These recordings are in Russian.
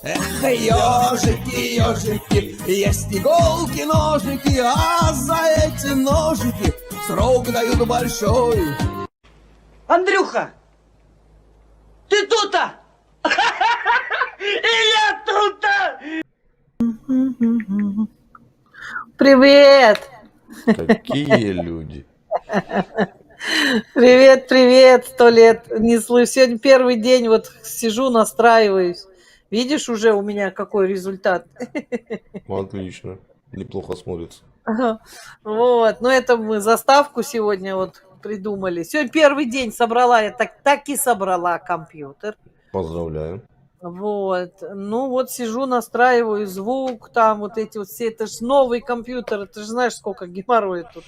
Эх, ежики, ежики, есть иголки, ножики, а за эти ножики срок дают большой. Андрюха, ты тут-то? И я тут-то! Привет! Какие люди. Привет, привет! 100 лет не слышу. Сегодня первый день, вот сижу, настраиваюсь. Видишь уже у меня какой результат? Отлично. Неплохо смотрится. Ага. Вот, ну это мы заставку сегодня вот придумали. Сегодня первый день собрала, я так и собрала компьютер. Поздравляю. Вот, ну вот сижу, настраиваю звук, там вот эти вот все, это же новый компьютер, ты же знаешь, сколько геморроя тут.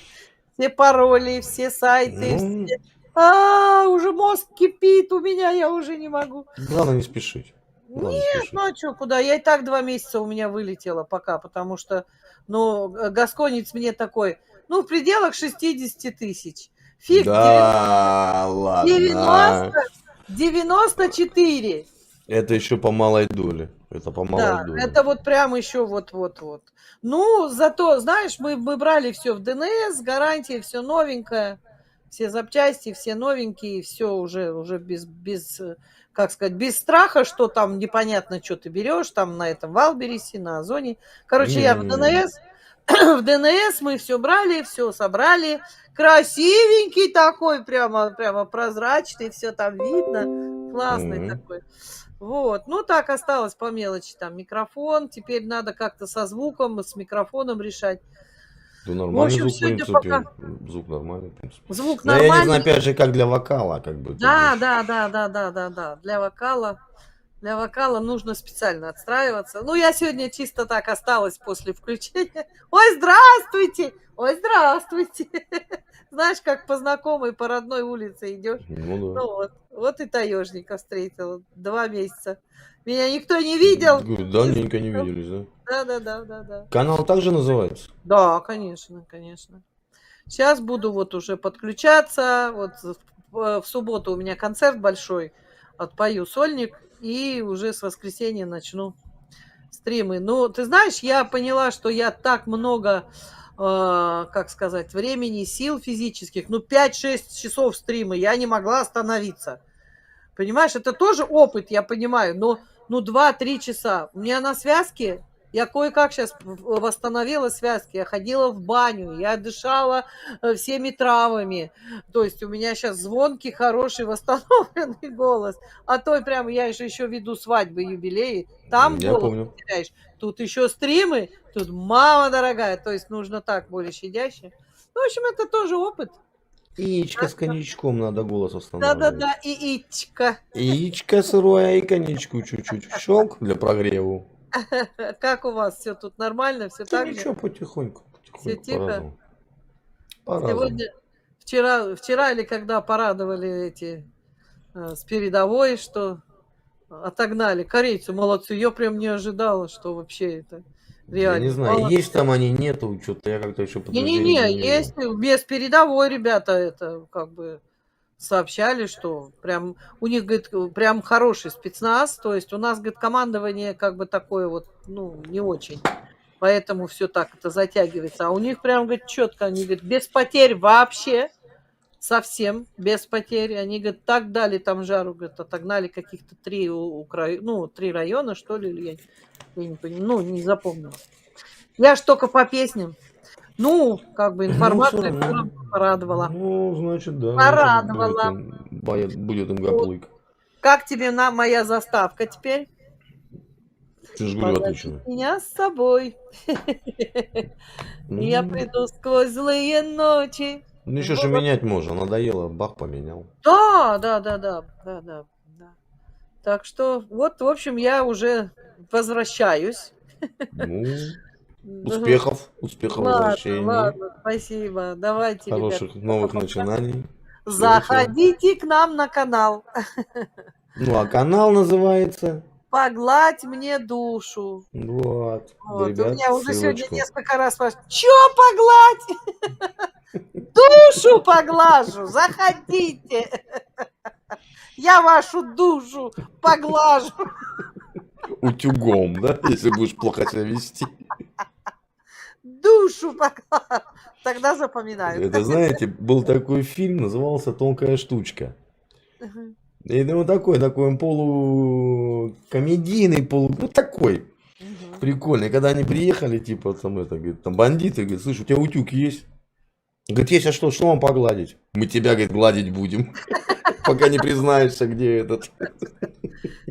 Все пароли, все сайты, Ну, все... уже мозг кипит у меня, я уже не могу. главное не спешить. Главное не Нет, спешить. ну а что, куда? Я и так 2 месяца у меня вылетело пока, потому что, ну, гасконец мне такой, ну, в пределах 60 тысяч. Фиг, Да, 90, ладно. 94. Это еще по малой доле. Это по малой Да, доле. это вот прям еще вот. Ну, зато, знаешь, мы брали все в ДНС, гарантии, все новенькое, все запчасти, все новенькие, все уже без, как сказать, без страха, что там непонятно, что ты берешь, там на этом Валберисе, на Озоне. Короче, я в Не-не-не. ДНС, в ДНС мы все брали, все собрали, красивенький такой, прямо прозрачный, все там видно, классный Мгм. такой. Вот, ну так осталось по мелочи, там микрофон, теперь надо как-то со звуком, с микрофоном решать. Да В нормальный общем, звук, в сегодня пока принципе. Звук нормальный, в принципе. звук Но я не знаю, нормальный. опять же, как для вокала, как бы. Тут Да, же да, для вокала нужно специально отстраиваться. Ну, я сегодня чисто так осталась после включения. Ой, здравствуйте! Ой, здравствуйте! Знаешь, как по знакомой, по родной улице идешь. Ну Ну вот и таежника встретила 2 месяца. Меня никто не да. видел, Говорю, не давненько не слышал. виделись, да? Да. Канал также называется? Да, конечно. Сейчас буду вот уже подключаться. Вот в субботу у меня концерт большой, отпою сольник, и уже с воскресенья начну стримы. Ну, ты знаешь, я поняла, что я так много, как сказать, времени, сил физических, ну, 5-6 часов стрима, я не могла остановиться. Понимаешь, это тоже опыт, я понимаю, но ну 2-3 часа. У меня на связке, я кое-как сейчас восстановила связки, я ходила в баню, я дышала всеми травами. То есть у меня сейчас звонкий, хороший, восстановленный голос. А то прям я же еще веду свадьбы, юбилеи, там Я голос помню. теряешь. Тут еще стримы, тут мама дорогая, то есть нужно так, более щадяще. Ну, в общем, это тоже опыт. Яичко с коньячком надо голос Да-да-да, восстанавливать. яичко. Яичко сырое и коньячку чуть-чуть. Щелк для прогреву. Как у вас все тут нормально? Все Да так же? ничего, потихоньку, Все потихоньку, тихо? по-разному. По-разному. Сегодня, вчера или когда порадовали эти с передовой, что отогнали корейцы, молодцы. Я прям не ожидала, что вообще это Я не реально. знаю, Молодцы. есть там они, нету, что-то я как-то еще подтверждений Не-не-не, не есть видел. без передовой ребята это как бы сообщали, что прям у них, говорит, прям хороший спецназ. То есть у нас, говорит, командование как бы такое вот, ну, не очень. Поэтому все так это затягивается. А у них прям, говорит, четко, они, говорят, без потерь вообще, совсем без потерь. Они, говорят, так дали там жару, говорят, отогнали каких-то 3, ну, 3 района, что ли, или я не понимаю, ну, не запомнила. Я ж только по песням. Ну, как бы Ну, все информация все равно. равно порадовала. Ну, значит, да, значит, будет Порадовала. им, будет им Вот. гаплык. Как тебе моя заставка теперь? Ты же говорю, Позови отлично. меня с собой. Я Ну, приду сквозь злые ночи. еще же менять можно, надоело, бах, поменял. Да. Так что вот, в общем, я уже возвращаюсь. Ну, Мгм. успехов возвращения, Ладно, спасибо. Давайте, ребята, хороших новых начинаний. Всего. заходите к нам на канал. Ну, а канал называется... Погладь мне душу. Вот, Вот. У ребят, меня уже сегодня ссылочку. несколько раз спрашивают, чё погладь? Душу поглажу, заходите. Я вашу душу поглажу. утюгом, да, если будешь плохо себя вести. Душу пока. Тогда запоминаю. Это, знаете, был такой фильм, назывался «Тонкая штучка». Мгм. И ну, такой он полукомедийный, ну такой Мгм. прикольный. Когда они приехали, типа, там, это, говорит, там бандиты, говорит, слышь, у тебя утюг есть? Говорит, есть, а что вам погладить? Мы тебя, говорит, гладить будем, пока не признаешься, где этот.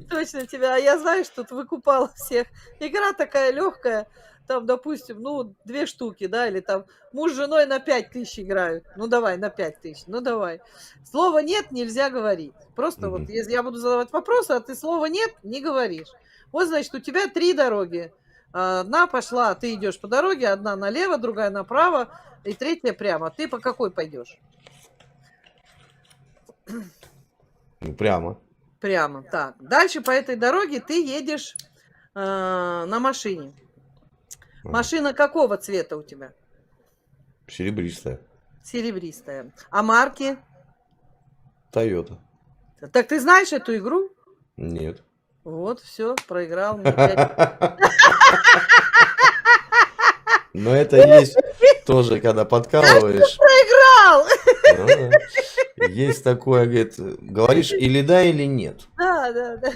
Точно тебя. А я, знаешь, тут выкупала всех. Игра такая легкая. Там, допустим, ну, 2 штуки, да, или там муж с женой на 5000 играют. Ну, давай, на 5000, ну, давай. Слова «нет» нельзя говорить. Просто вот, Мгм. если я буду задавать вопросы, а ты слова «нет» не говоришь. Вот, значит, у тебя 3 дороги. Одна пошла, ты идешь по дороге, одна налево, другая направо, и третья прямо. Ты по какой пойдешь? Ну, прямо. Прямо, так. Дальше по этой дороге ты едешь на машине. Машина какого цвета у тебя? Серебристая. Серебристая. А марки? Тойота. Так ты знаешь эту игру? Нет. Вот, все, проиграл. Мне 5. Но это есть тоже, когда подкалываешь. Проиграл! Ну да. Есть такое, говорит, говоришь или да, или нет. Да, да, да.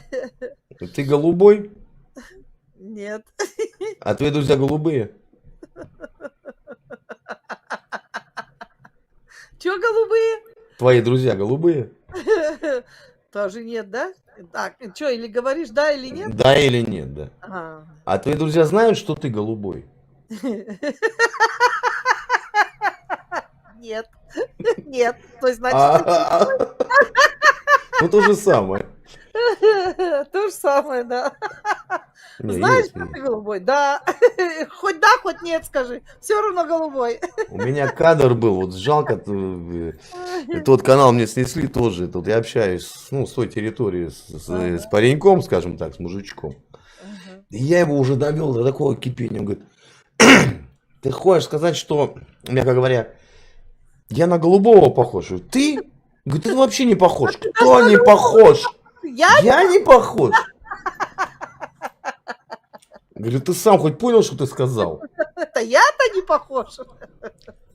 Ты голубой, Нет. а твои друзья голубые. Че, голубые? Твои друзья голубые. Тоже нет, да? Так, что, или говоришь да, или нет? Да или нет, да. Ага. А твои друзья знают, что ты голубой? Нет. Нет. То есть, значит, Ну то же самое. то же самое, да. Не, Знаешь, есть, что есть. ты голубой? Да. Хоть да, хоть нет, скажи. Все равно голубой. У меня кадр был, вот жалко, тот канал мне снесли тоже. Тут я общаюсь, ну, с той территории, с пареньком, скажем так, с мужичком. Ага. И я его уже довел до такого кипения. Он говорит, ты хочешь сказать, что, мягко говоря, я на голубого похож? Я говорю, ты? Говорит, ты вообще не похож. Кто не похож? Я не похож. Говорю, ты сам хоть понял, что ты сказал? Это я-то не похож.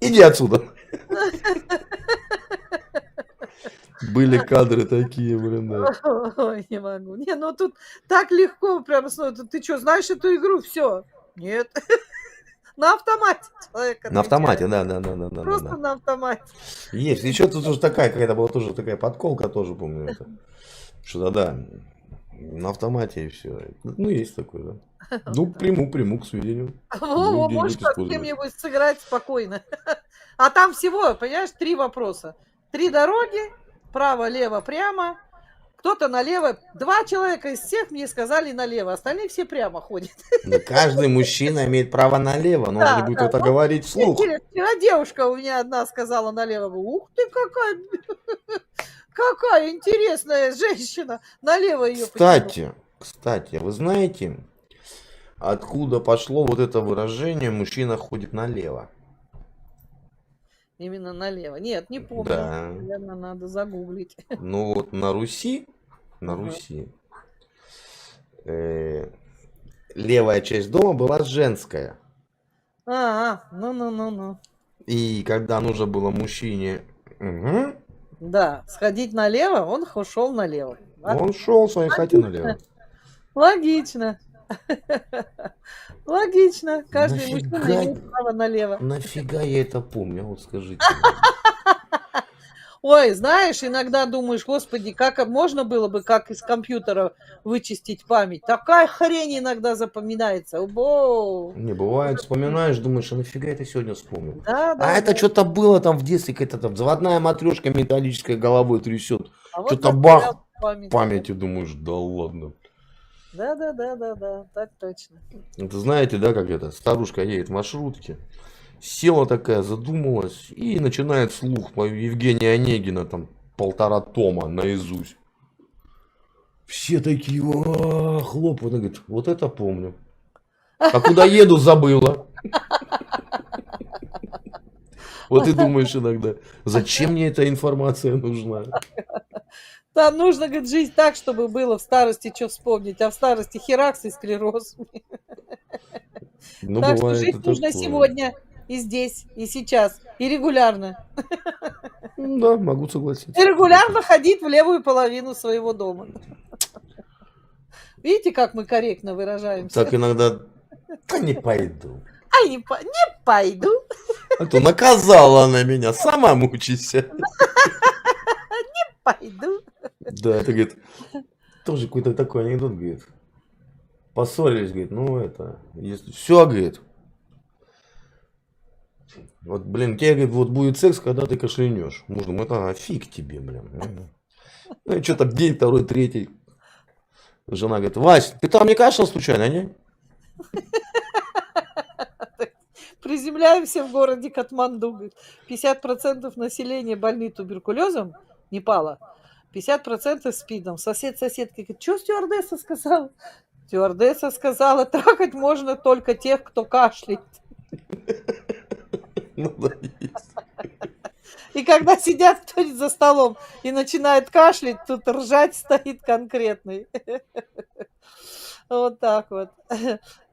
Иди отсюда. Были кадры такие, блин, да. Ой, не могу. Не, ну тут так легко прям. Ты что, знаешь эту игру? Все. Нет. На автомате человек На автомате, отвечает. да. Просто на автомате. Есть. Еще тут уже такая какая-то была тоже такая подколка, тоже помню это. Что-то да. На автомате и все. Ну, есть такое, да. Ну, приму к сведению. Во, Люди можешь будут как использовать. кем-нибудь сыграть спокойно. А там всего, понимаешь, 3 вопроса. 3 дороги, право, лево, прямо. Кто-то налево. 2 человека из всех мне сказали налево, остальные все прямо ходят. Но каждый мужчина имеет право налево, но он не будет это говорить вслух. Вчера девушка у меня одна сказала налево. Ух ты, какая интересная женщина. Налево ее Кстати, вы знаете, откуда пошло вот это выражение «мужчина ходит налево»? Именно налево. Нет, не помню. Да. Наверное, надо загуглить. Ну вот на Руси, Ага. левая часть дома была женская. Ну. И когда нужно было мужчине, Да, сходить налево, он шел налево. он шел в своей хате налево. Логично. Логично. Каждый Нафига? мужчина имеет право налево. Нафига я это помню, вот скажите. Ой, знаешь, иногда думаешь, господи, как можно было бы, как из компьютера вычистить память. Такая хрень иногда запоминается. Убо. Не, бывает, вспоминаешь, думаешь, а нафига это сегодня вспомнил? Да, А это что-то было там в детстве, какая-то там заводная матрешка металлической головой трясет. А вот Что-то застрял бах, в памяти. памяти думаешь, да ладно. Да, так точно. Это знаете, да, как это, старушка едет в маршрутке, села такая, задумалась и начинает вслух по Евгения Онегина, там 1,5 тома наизусть. Все такие, хлопают, она говорит, вот это помню. А куда еду, забыла. Вот ты думаешь иногда, зачем мне эта информация нужна? Там нужно, говорит, жить так, чтобы было в старости что вспомнить, а в старости херакс и склероз. Ну, Так что бывает жить и нужно такое. сегодня, и здесь, и сейчас, и регулярно. Да, могу согласиться. И регулярно ходить в левую половину своего дома. Видите, как мы корректно выражаемся? Так иногда, да не пойду. А не пойду. А то наказала она меня, сама мучайся. Пойду. Да, это, говорит, тоже какой-то такой анекдот, говорит. Поссорились, говорит, ну это, если все, говорит. Вот, блин, тебе, говорит, вот будет секс, когда ты кашлянешь. Муж думает, фиг тебе, блин. Ну и что-то день, второй, третий. Жена говорит, Вась, ты там не кашлял случайно, не? Приземляемся в городе Катманду. Говорит, 50% населения больны туберкулезом Непала, 50% СПИДом. Сосед соседки говорит, что стюардесса сказала? Стюардесса сказала, трахать можно только тех, кто кашляет. Ну, да, есть. И когда сидят кто-нибудь за столом и начинает кашлять, тут ржать стоит конкретный. Вот так вот.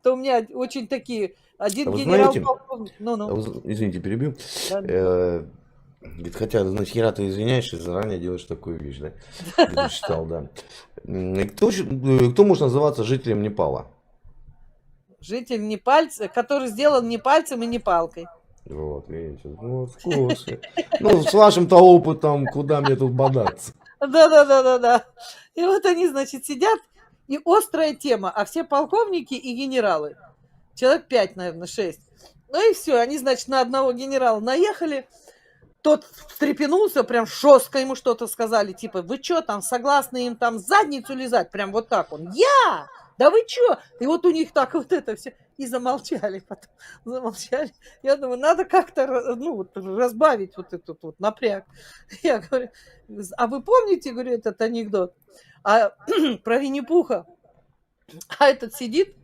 То у меня очень такие... Один А вы генерал-полковник... Извините, перебил. Да. Говорит, хотя, значит, хера ты извиняешься, заранее делаешь такую вещь, да? Где-то читал, да. Кто может называться жителем Непала? Житель Непальца, который сделан не пальцем и не палкой. Вот, видите, ну, в курсе. Ну, с вашим-то опытом, куда мне тут бодаться? Да. И вот они, значит, сидят, и острая тема, а все полковники и генералы. Человек 5, наверное, 6. Ну и все, они, значит, на одного генерала наехали. Тот встрепенулся, прям жестко ему что-то сказали, типа, вы что там, согласны им там задницу лизать? Прям вот так он. Я? Да вы что? И вот у них так вот это все. И замолчали потом. Замолчали. Я думаю, надо как-то разбавить вот этот вот напряг. Я говорю, а вы помните, говорю, этот анекдот? Про Винни-Пуха. А этот сидит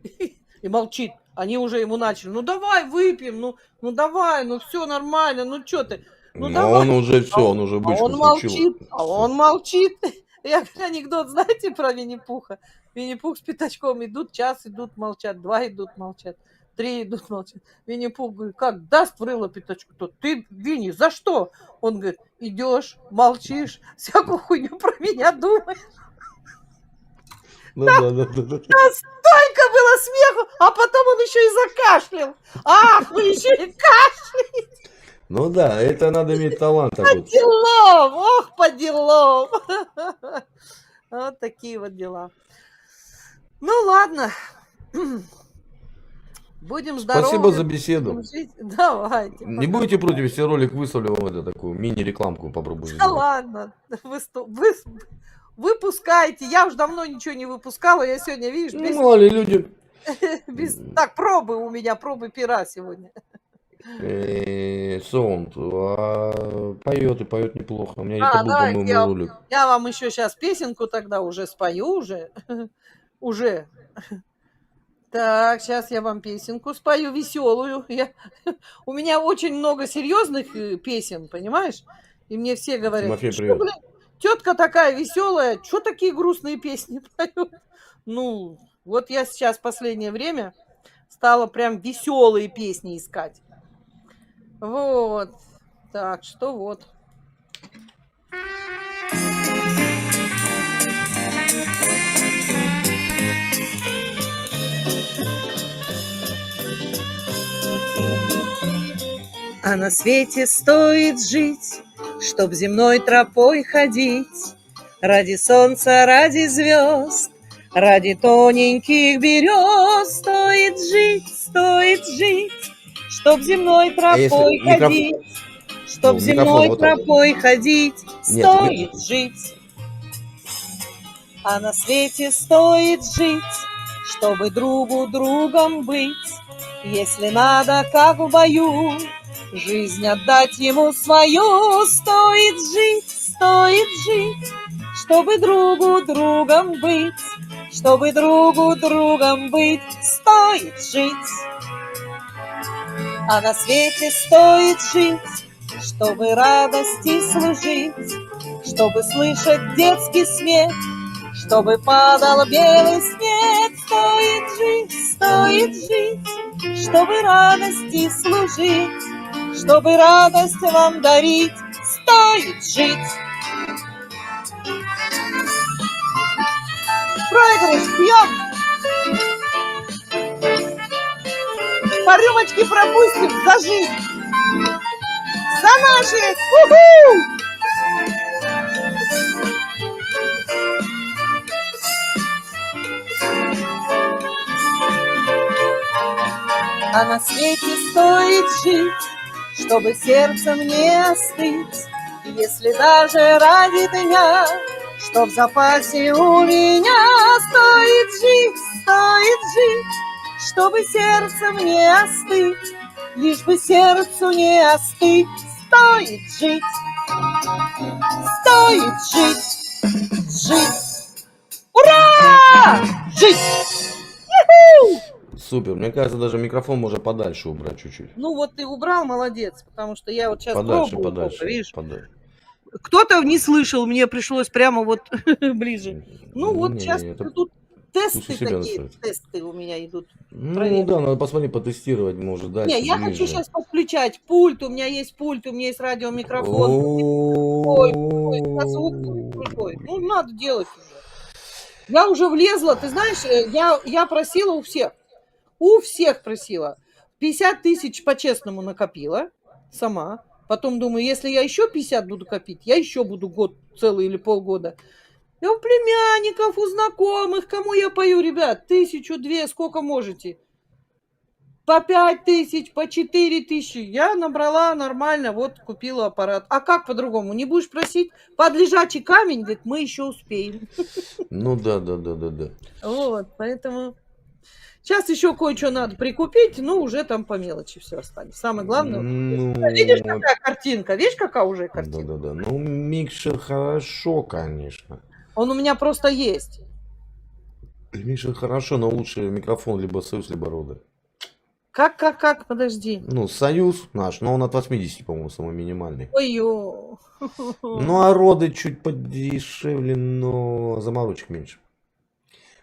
и молчит. Они уже ему начали, ну давай выпьем, ну давай, ну все нормально, ну что ты. Ну, но давай. он уже все, он уже бычку включил. Он молчит. Я говорю, анекдот, знаете про Винни-Пуха? Винни-Пух с Пятачком идут, час идут, молчат, 2 идут, молчат, 3 идут, молчат. Винни-Пух говорит, как даст в рыло Пятачку, то ты, Винни, за что? Он говорит, идешь, молчишь, всякую хуйню про меня думаешь. Да. Столько было смеху, а потом он еще и закашлял. Ах, вы еще и кашляете. Ну да, это надо иметь талант такой. По делам, ох, по делам. Вот такие вот дела. Ну ладно. Будем здоровы. Спасибо за беседу. Давайте. Не будете против, если ролик выставлю вам это такую мини-рекламку попробую Да сделать. ладно. Выпускайте. Я уж давно ничего не выпускала. Я сегодня, видишь, Мало ли люди. Так, пробы у меня, пробы пера сегодня. Саунд поет и поет неплохо. У меня это был, по-моему, ролик. Я вам еще сейчас песенку тогда уже спою уже. Так, сейчас я вам песенку спою веселую. У меня очень много серьезных песен, понимаешь? И мне все говорят, Тимофей, что, привет. блин, тетка такая веселая, что такие грустные песни поют? Ну, вот я сейчас в последнее время стала прям веселые песни искать. Вот. Так, что вот. А на свете стоит жить, чтоб земной тропой ходить, ради солнца, ради звезд, ради тоненьких берез. Стоит жить, чтоб земной тропой ходить, чтоб земной тропой ходить, стоит жить. А на свете стоит жить, чтобы другу другом быть, если надо, как в бою, жизнь отдать ему свою. Стоит жить, чтобы другу другом быть, чтобы другу другом быть, стоит жить. А на свете стоит жить, чтобы радости служить, чтобы слышать детский смех, чтобы падал белый снег. Стоит жить, чтобы радости служить, чтобы радость вам дарить. Стоит жить. Проигрыш, пьем. По рюмочке пропустим за жизнь. За наших! У-ху! А на свете стоит жить, чтобы сердцем не остыть. И если даже ради дня, что в запасе у меня, стоит жить, чтобы сердцем не остыть, лишь бы сердцу не остыть. Стоит жить, жить. Ура! Жить! Иху! Супер. Мне кажется, даже микрофон можно подальше убрать чуть-чуть. Ну вот ты убрал, молодец, потому что я вот сейчас Подальше, пробую, подальше, видишь? подальше. Кто-то не слышал, мне пришлось прямо вот ближе. Ну вот Не, сейчас это тут тесты пусть у себя такие, настроится. тесты у меня идут. Ну Проверь. да, надо посмотреть, потестировать, может, дальше, Не, я ближе. хочу сейчас подключать пульт, у меня есть радиомикрофон. Ой, а звук другой. Ну, надо делать уже. Я уже влезла, ты знаешь, я просила у всех просила. 50 тысяч по-честному накопила сама. Потом думаю, если я еще 50 буду копить, я еще буду год целый или полгода. И у племянников, у знакомых, кому я пою, ребят, 1000, 2, сколько можете. По 5 тысяч, по 4 тысячи. Я набрала нормально, вот купила аппарат. А как по-другому? Не будешь просить? Под лежачий камень, говорит, мы еще успеем. Ну да. Вот, поэтому... Сейчас еще кое-что надо прикупить, ну, уже там по мелочи все останется. Самое главное... Ну, Видишь, какая картинка? Видишь, какая уже картинка? Да. Ну, микшер хорошо, конечно. Он у меня просто есть. Микшер хорошо, но лучше микрофон либо Союз, либо Роде. Как? Подожди. Ну, Союз наш, но он от 80, по-моему, самый минимальный. Ой-ё. Ну, а Роды чуть подешевле, но заморочек меньше.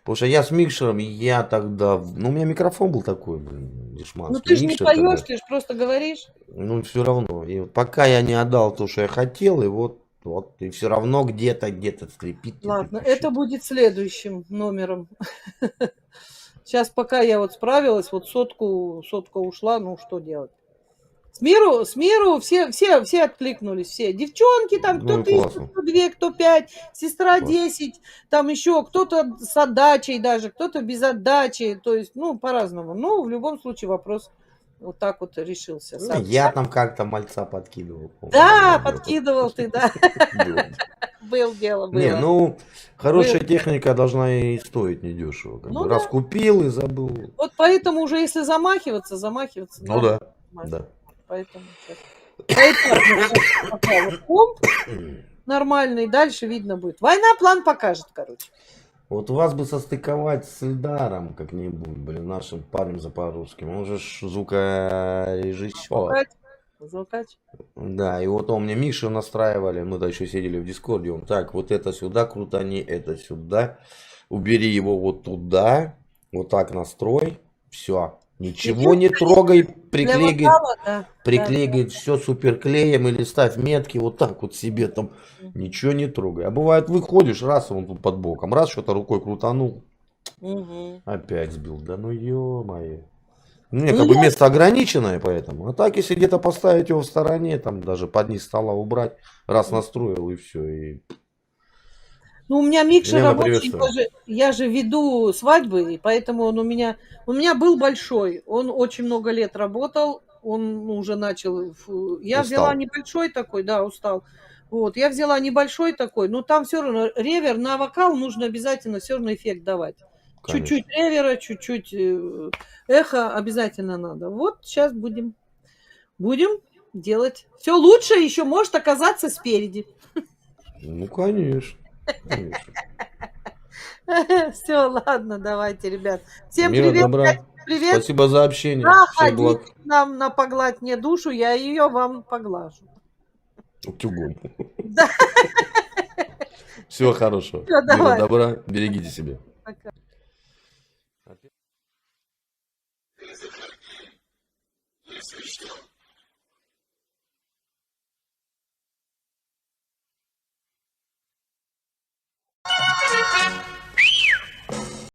Потому что я с микшером, я тогда... Ну, у меня микрофон был такой, блин, дешманский. Ну, ты же не Микшер поешь, тогда. ты же просто говоришь. Ну, все равно. И вот пока я не отдал то, что я хотел, и вот, и все равно где-то скрипит. Ладно, пищит. это будет следующим номером. Сейчас пока я вот справилась, вот сотка ушла, ну, что делать? С миру все откликнулись, все. Девчонки там, Ну, кто и 1000, классно. кто 2, кто 5, сестра Классно. 10, там еще кто-то с отдачей даже, кто-то без отдачи, то есть, ну, по-разному. Ну, в любом случае вопрос вот так вот решился. Ну, сам. я там как-то мальца подкидывал. Да, подкидывал ты, да. Было. Был дело, было. Не, ну, хорошая техника должна и стоить недешево. Ну Раз да. купил и забыл. Вот поэтому уже если замахиваться. Ну да. Поэтому пока вот комп нормальный, дальше видно будет. Война план покажет, короче. Вот вас бы состыковать с Эльдаром как-нибудь, блин, нашим парнем запорожским. Он же звукорежиссер. Звукач. Да, и вот он мне Мишу настраивали, мы-то еще сидели в Дискорде, он так, вот это сюда крутани, это сюда, убери его вот туда, вот так настрой, все, ничего не трогай, приклеивай все суперклеем или ставь метки, вот так вот себе там, ничего не трогай. А бывает выходишь, раз он тут под боком, раз что-то рукой крутанул, опять сбил, да ну ё-моё. Мне как бы место ограниченное, поэтому. А так, если где-то поставить его в стороне, там даже под низ стола убрать, раз настроил и все. И... Ну, у меня микшер рабочий, я же веду свадьбы, и поэтому он у меня был большой, он очень много лет работал, он уже начал, я взяла небольшой такой, да, устал. Вот, я взяла небольшой такой, но там все равно ревер на вокал нужно обязательно все равно эффект давать. Чуть-чуть ревера, чуть-чуть эхо обязательно надо. Вот сейчас будем делать. Все лучше еще может оказаться спереди. Ну, конечно. Все, ладно, давайте, ребят. Всем Мира, привет. добра. Привет. Спасибо за общение. Заходите нам на погладь мне душу, я ее вам поглажу. Утюгом. Да. Всего хорошего. Всё, Мира, давай. добра. Берегите себя. Пока.